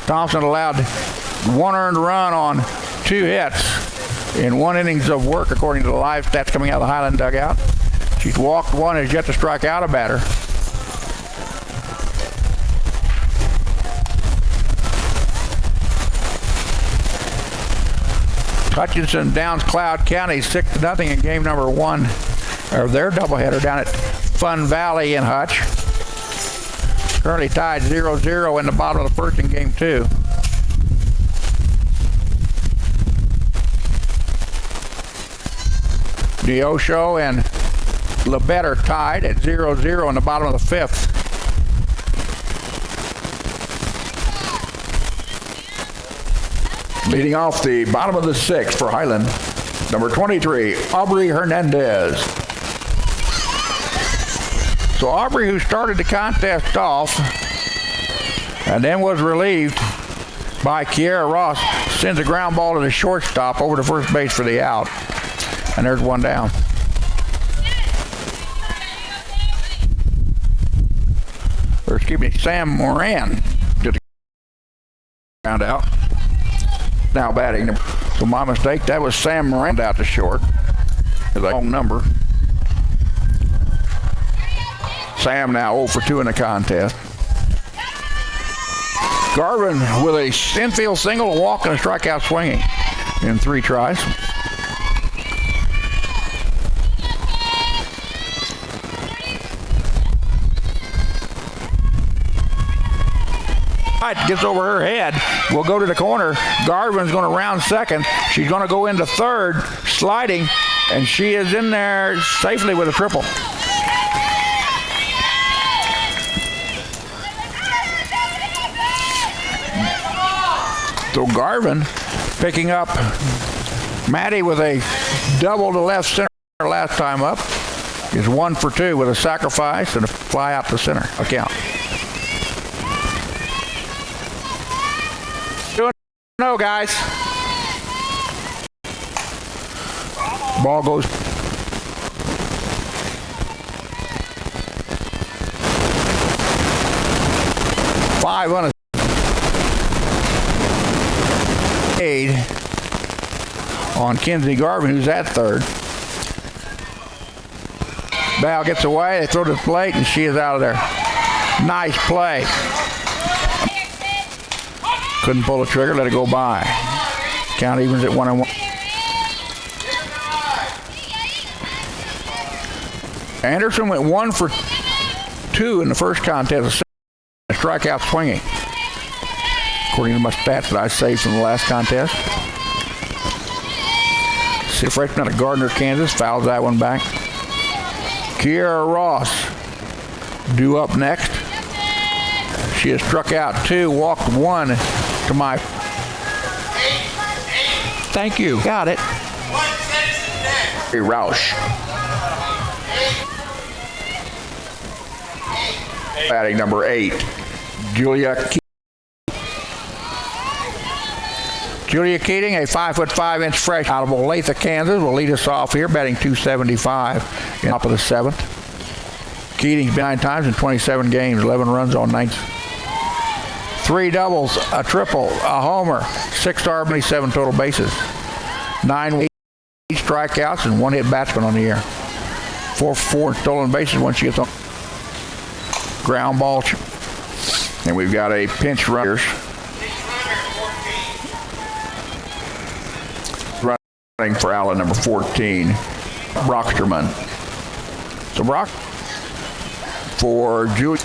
Thompson allowed 1 earned run on 2 hits in 1 innings of work, according to the live stats coming out of the Highland dugout. She's walked 1, has yet to strike out a batter. Hutchinson downs Cloud County 6-0 in game number 1 of their doubleheader down at Fun Valley in Hutch. Currently tied 0-0 in the bottom of the 1st in game 2. Neosho and Labette are tied at 0-0 in the bottom of the 5th. Leading off the bottom of the 6th for Highland, number 23, Aubrey Hernandez. So Aubrey, who started the contest off and then was relieved by Kiera Ross, sends a ground ball to the shortstop over to first base for the out. And there's 1 down. Or excuse me, Sam Moran did the ground out. Now batting. So my mistake, that was Sam Moran out to short. It's a long number. Sam now 0 for 2 in the contest. Garvin with a infield single, a walk, and a strikeout swinging in 3 tries. Gets over her head. Will go to the corner. Garvin's going to round second. She's going to go into third, sliding, and she is in there safely with a triple. So Garvin picking up Maddie with a double to left center last time up. Is 1 for 2 with a sacrifice and a fly out to center. A count. No, guys. Ball goes. Five on a aid on Kinsey Garvin, who's at third. Val gets away. They throw to the plate, and she is out of there. Nice play. Couldn't pull the trigger, let it go by. Count evens at 1-1. Anderson went 1 for 2 in the first contest. A strikeout swinging, according to my stats that I saved from the last contest. See a freshman out of Gardner, Kansas, fouls that one back. Kiera Ross due up next. She has struck out 2, walked 1 to my. Thank you. Got it. Roush. Batting number 8, Julia Keating, a 5'5" fresh out of Olathe, Kansas, will lead us off here, batting 275 in top of the 7th. Keating's been 9 times in 27 games, 11 runs on 9. 3 doubles, a triple, a homer, 6 RBI, 7 total bases. 9 strikeouts and 1 hit batsman on the year. 4 for 4 stolen bases when she gets on. Ground ball. And we've got a pinch runners. Running for Allen, number 14, Brocksterman. So Brock for Julie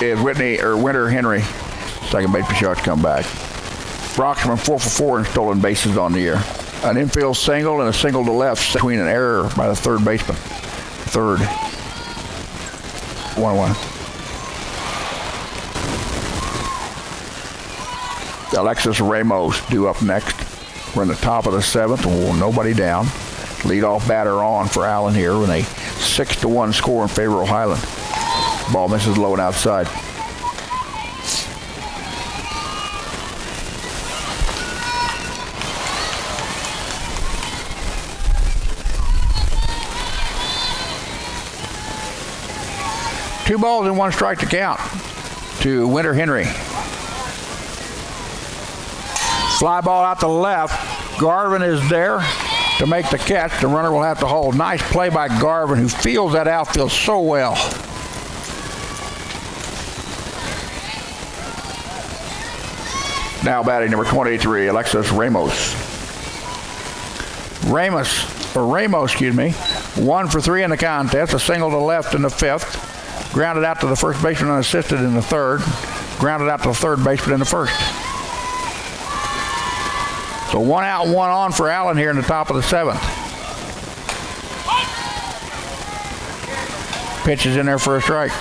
is Winter Henry. Second base shot come back. Brocksterman 4 for 4 in stolen bases on the year. An infield single and a single to left between an error by the third baseman. Third. 1-1. Alexis Ramos due up next. We're in the top of the 7th. Nobody down. Leadoff batter on for Allen here with a 6-1 score in favor of Highland. Ball misses low and outside. Two balls and 1 strike to count to Winter Henry. Fly ball out to left. Garvin is there to make the catch. The runner will have to hold. Nice play by Garvin, who feels that outfield so well. Now batting number 23, Alexis Ramos. Ramos, 1 for 3 in the contest. A single to left in the 5th. Grounded out to the first baseman unassisted in the 3rd. Grounded out to the third baseman in the 1st. So 1 out, 1 on for Allen here in the top of the 7th. Pitch is in there for a strike.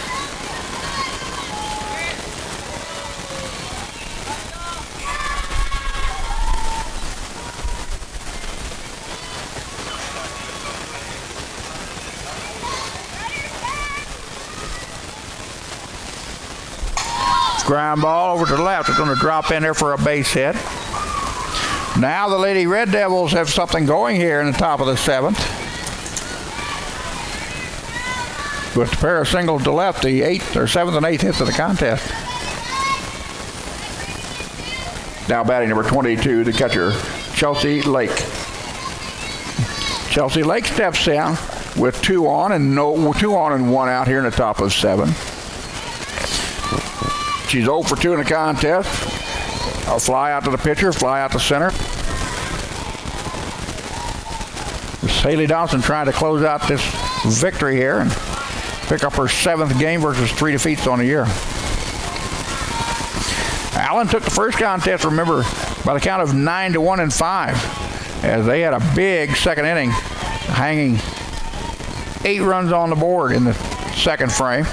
Ground ball over to the left. It's going to drop in there for a base hit. Now the Lady Red Devils have something going here in the top of the 7th. With a pair of singles to left, the 7th and 8th hits of the contest. Now batting number 22, the catcher, Chelsea Lake. Chelsea Lake steps down with 2 on and 1 out here in the top of 7. She's 0 for 2 in the contest. A fly out to the pitcher, fly out to center. It's Haley Dawson trying to close out this victory here. And pick up her 7th game versus 3 defeats on the year. Allen took the first contest, remember, by the count of 9-1 and 5, as they had a big second inning, hanging 8 runs on the board in the second frame.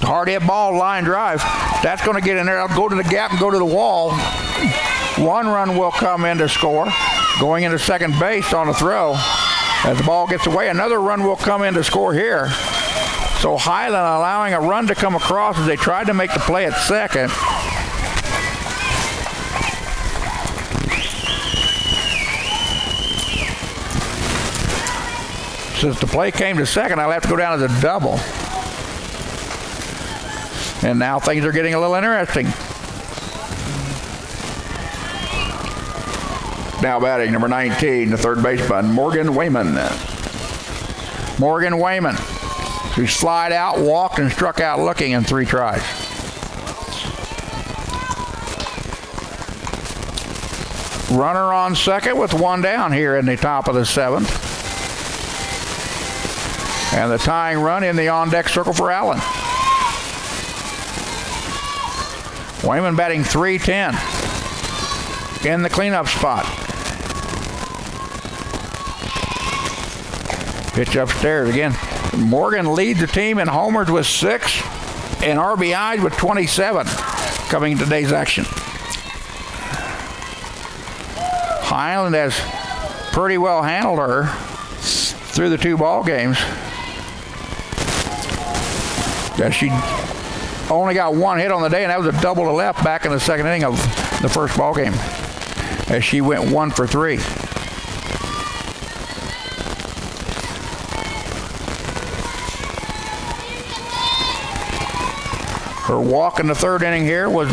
Hard hit ball, line drive. That's going to get in there. It'll go to the gap and go to the wall. 1 run will come in to score. Going into second base on the throw. As the ball gets away, another run will come in to score here. So Highland allowing a run to come across as they tried to make the play at second. Since the play came to second, I'll have to go down to the double. And now things are getting a little interesting. Now batting, number 19, the third baseman, Morgan Wayman. Morgan Wayman, who slid out, walked, and struck out looking in 3 tries. Runner on second with 1 down here in the top of the 7th. And the tying run in the on-deck circle for Allen. Wayman batting .310 in the cleanup spot. Pitch upstairs again. Morgan leads the team in homers with 6 and RBIs with 27 coming in today's action. Highland has pretty well handled her through the 2 ball games. She only got 1 hit on the day, and that was a double to left back in the second inning of the first ball game, as she went 1 for 3. Her walk in the 3rd inning here was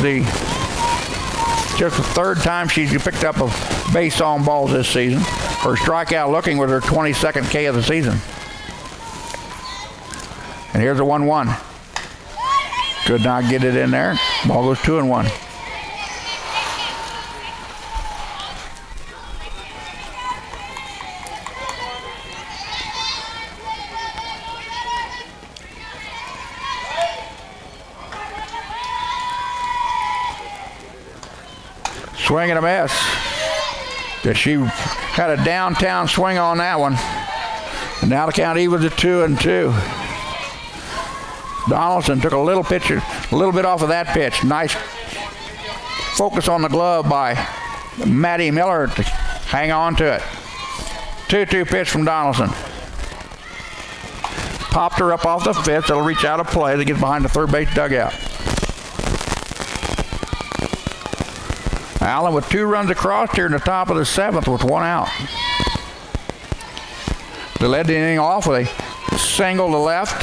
just the 3rd time she's picked up a base on balls this season. Her strikeout looking was her 22nd K of the season. And here's a 1-1. Could not get it in there. Ball goes 2-1. Swing and a miss. She had a downtown swing on that one. And now the count evens at 2-2. Donaldson took a little bit off of that pitch. Nice focus on the glove by Maddie Miller to hang on to it. 2-2 pitch from Donaldson. Popped her up off the 5th. It'll reach out of play to get behind the third base dugout. Allen with 2 runs across here in the top of the 7th with 1 out. They led the inning off with a single to left,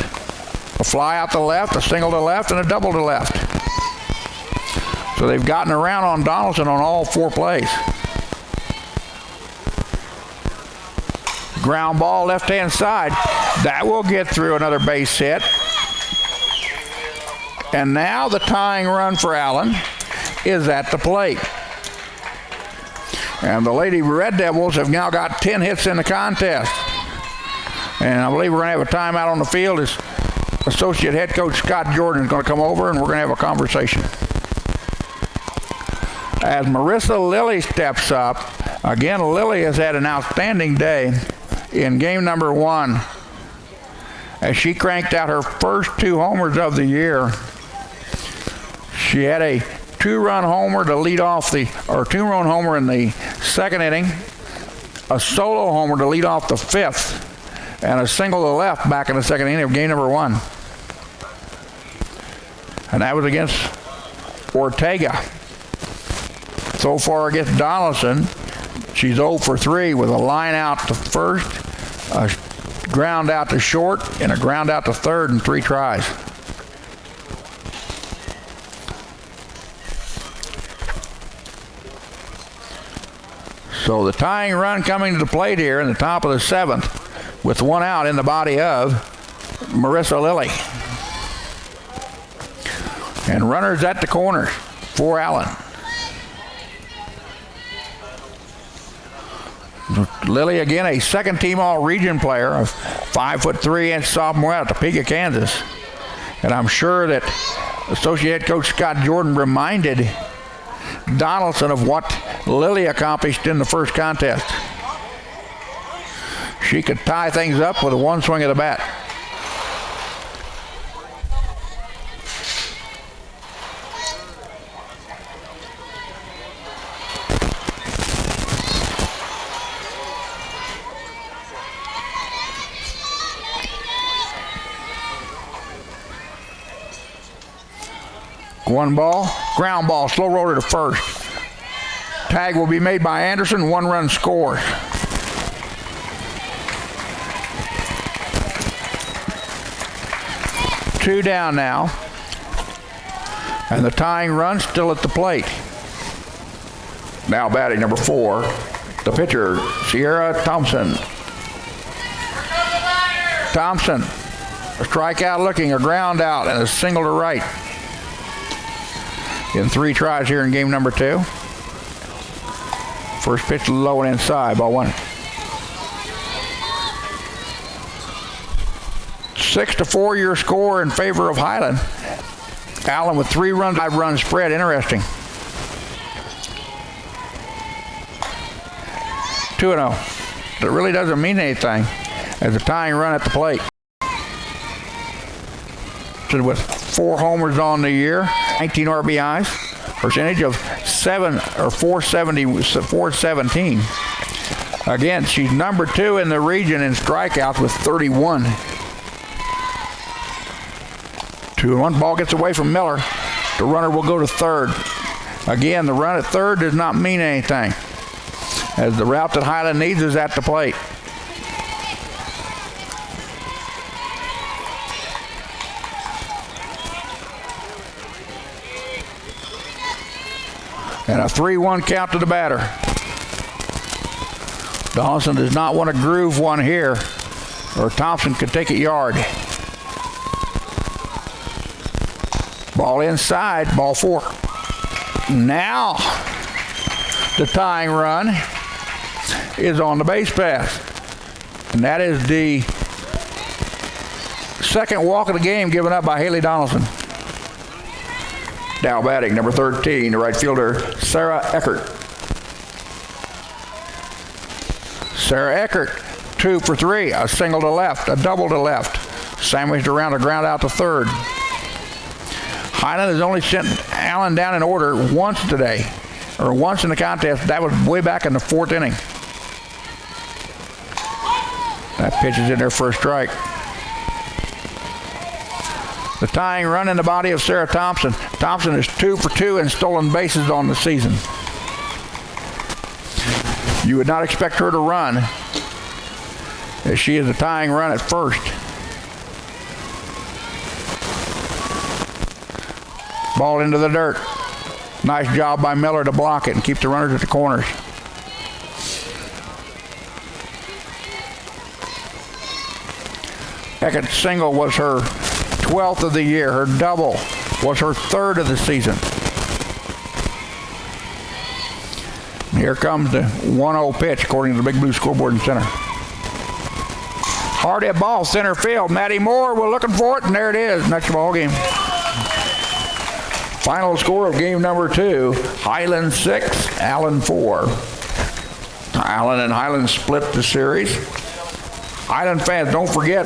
a fly out to left, a single to left, and a double to left. So they've gotten around on Donaldson on all 4 plays. Ground ball left-hand side. That will get through another base hit. And now the tying run for Allen is at the plate. And the Lady Red Devils have now got 10 hits in the contest. And I believe we're going to have a timeout on the field as Associate Head Coach Scott Jordan is going to come over and we're going to have a conversation. As Marissa Lilly steps up, again, Lilly has had an outstanding day in game number 1 as she cranked out her first 2 homers of the year. She had a 2-run homer to lead off 2-run homer in the second inning, a solo homer to lead off the 5th, and a single to left back in the second inning of game number 1. And that was against Ortega. So far against Donaldson, she's 0 for 3 with a line out to first, a ground out to short, and a ground out to third in 3 tries. So the tying run coming to the plate here in the top of the 7th with 1 out in the body of Marissa Lilly. And runners at the corners for Allen. Lily again, a second-team All-Region player, a 5'3" sophomore out of Topeka, Kansas. And I'm sure that Associate Head Coach Scott Jordan reminded Donaldson of what Lily accomplished in the first contest. She could tie things up with one swing of the bat. One ball, ground ball, slow roller to first. Tag will be made by Anderson, 1 run scores. Two down now. And the tying run still at the plate. Now batting number 4, the pitcher, Sierra Thompson. Thompson, a strikeout looking, a ground out, and a single to right. In 3 tries here in game number 2. First pitch low and inside, ball 1. 6-4 your score in favor of Highland. Allen with 3 runs, 5 run spread. Interesting. 2-0. That really doesn't mean anything as a tying run at the plate. With 4 homers on the year, 19 RBIs, percentage of 417. Again, she's number 2 in the region in strikeouts with 31. 2-1, ball gets away from Miller. The runner will go to third. Again, the run at third does not mean anything, as the route that Highland needs is at the plate. And a 3-1 count to the batter. Donaldson does not want to groove one here, or Thompson could take it yard. Ball inside, ball 4. Now, the tying run is on the base pass. And that is the second walk of the game given up by Haley Donaldson. Now batting, number 13, the right fielder, Sarah Eckert. Sarah Eckert, 2 for 3, a single to left, a double to left, sandwiched around a ground out to third. Highland has only sent Allen down in order once today, or once in the contest. That was way back in the 4th inning. That pitch is in there for a strike. The tying run in the body of Sarah Thompson. Thompson is 2 for 2 in stolen bases on the season. You would not expect her to run, as she is a tying run at first. Ball into the dirt. Nice job by Miller to block it and keep the runners at the corners. Eckert's single was her 12th of the year. Her double was her 3rd of the season. And here comes the 1-0 pitch according to the Big Blue scoreboard in center. Hard hit ball, center field. Maddie Moore, we're looking for it, and there it is. Next ball game. Final score of game number 2, Highland 6, Allen 4. Allen and Highland split the series. Highland fans, don't forget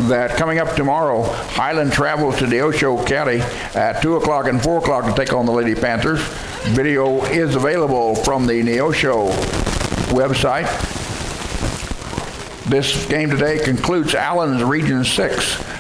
that coming up tomorrow, Highland travels to Neosho County at 2 o'clock and 4 o'clock to take on the Lady Panthers. Video is available from the Neosho website. This game today concludes Allen's Region 6.